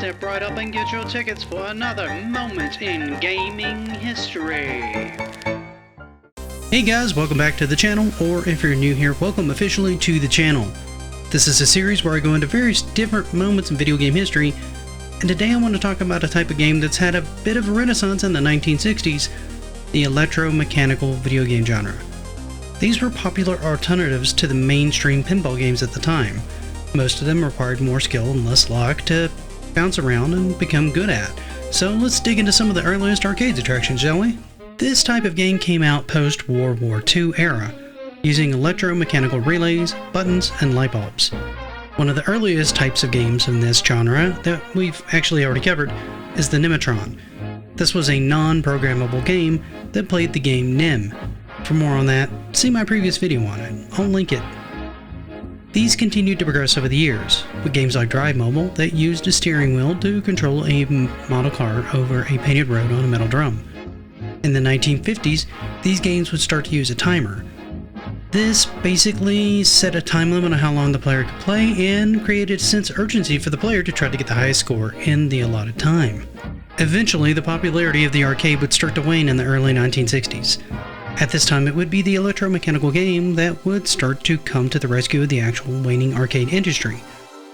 step right up and get your tickets for another moment in gaming history. Hey guys, welcome back to the channel, or if you're new here, welcome officially to the channel. This is a series where I go into various different moments in video game history, and today I want to talk about a type of game that's had a bit of a renaissance in the 1960s, the electromechanical video game genre. These were popular alternatives to the mainstream pinball games at the time. Most of them required more skill and less luck to bounce around and become good at. So let's dig into some of the earliest arcade attractions, shall we? This type of game came out post-World War II era, using electromechanical relays, buttons, and light bulbs. One of the earliest types of games in this genre that we've actually already covered is the Nematron. This was a non-programmable game that played the game NIM. For more on that, see my previous video on it. I'll link it. These continued to progress over the years, with games like Drive Mobile that used a steering wheel to control a model car over a painted road on a metal drum. In the 1950s, these games would start to use a timer. This basically set a time limit on how long the player could play and created a sense of urgency for the player to try to get the highest score in the allotted time. Eventually, the popularity of the arcade would start to wane in the early 1960s. At this time, it would be the electromechanical game that would start to come to the rescue of the actual waning arcade industry.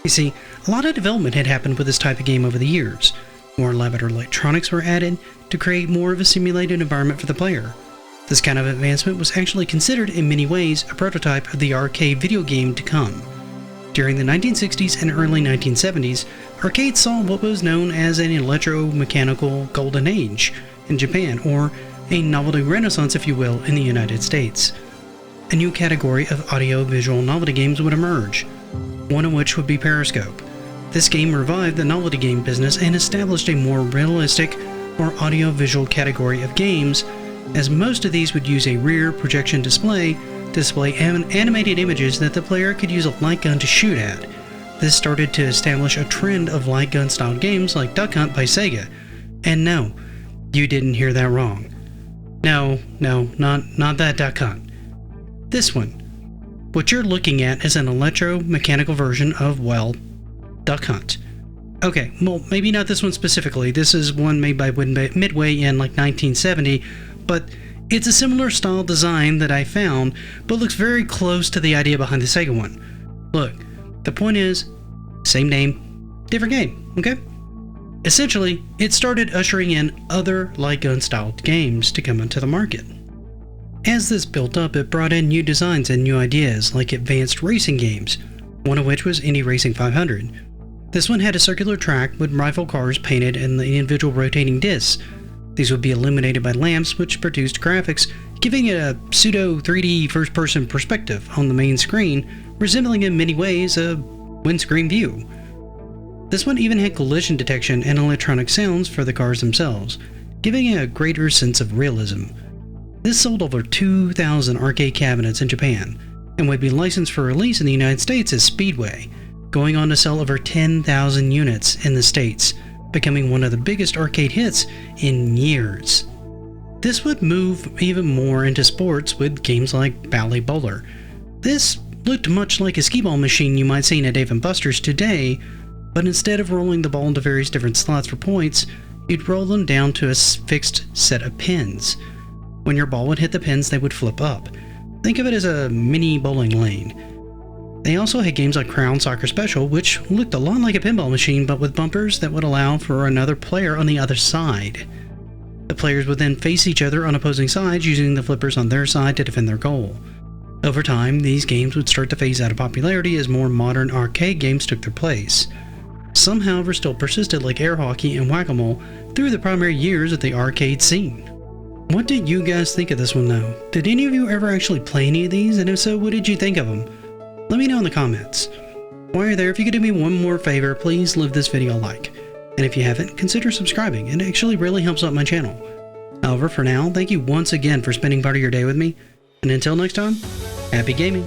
You see, a lot of development had happened with this type of game over the years. More elaborate electronics were added to create more of a simulated environment for the player. This kind of advancement was actually considered in many ways a prototype of the arcade video game to come. During the 1960s and early 1970s, arcades saw what was known as an electromechanical golden age in Japan, or a novelty renaissance, if you will, in the United States. A new category of audio-visual novelty games would emerge, one of which would be Periscope. This game revived the novelty game business and established a more realistic or audio-visual category of games, as most of these would use a rear projection display to display animated images that the player could use a light gun to shoot at. This started to establish a trend of light gun style games like Duck Hunt by Sega. And no, you didn't hear that wrong. No, not that Duck Hunt. This one. What you're looking at is an electromechanical version of, well, Duck Hunt. Okay, well, maybe not this one specifically. This is one made by Midway in like 1970, but it's a similar style design that I found, but looks very close to the idea behind the Sega one. Look, the point is, same name, different game, okay? Essentially, it started ushering in other light gun styled games to come into the market. As this built up, it brought in new designs and new ideas like advanced racing games, one of which was Indy Racing 500. This one had a circular track with rival cars painted in the individual rotating discs. These would be illuminated by lamps which produced graphics, giving it a pseudo 3D first-person perspective on the main screen, resembling in many ways a windscreen view. This one even had collision detection and electronic sounds for the cars themselves, giving it a greater sense of realism. This sold over 2,000 arcade cabinets in Japan, and would be licensed for release in the United States as Speedway, going on to sell over 10,000 units in the States, becoming one of the biggest arcade hits in years. This would move even more into sports with games like Bally Bowler. This looked much like a skee-ball machine you might see in a Dave & Buster's today, but instead of rolling the ball into various different slots for points, you'd roll them down to a fixed set of pins. When your ball would hit the pins, they would flip up. Think of it as a mini bowling lane. They also had games like Crown Soccer Special, which looked a lot like a pinball machine but with bumpers that would allow for another player on the other side. The players would then face each other on opposing sides using the flippers on their side to defend their goal. Over time, these games would start to phase out of popularity as more modern arcade games took their place. Some, however, still persisted like air hockey and whack-a-mole through the primary years of the arcade scene. What did you guys think of this one though? Did any of you ever actually play any of these, and if so, what did you think of them? Let me know in the comments. While you're there, if you could do me one more favor, please leave this video a like. And if you haven't, consider subscribing. It actually really helps out my channel. However, for now, thank you once again for spending part of your day with me, and until next time, happy gaming!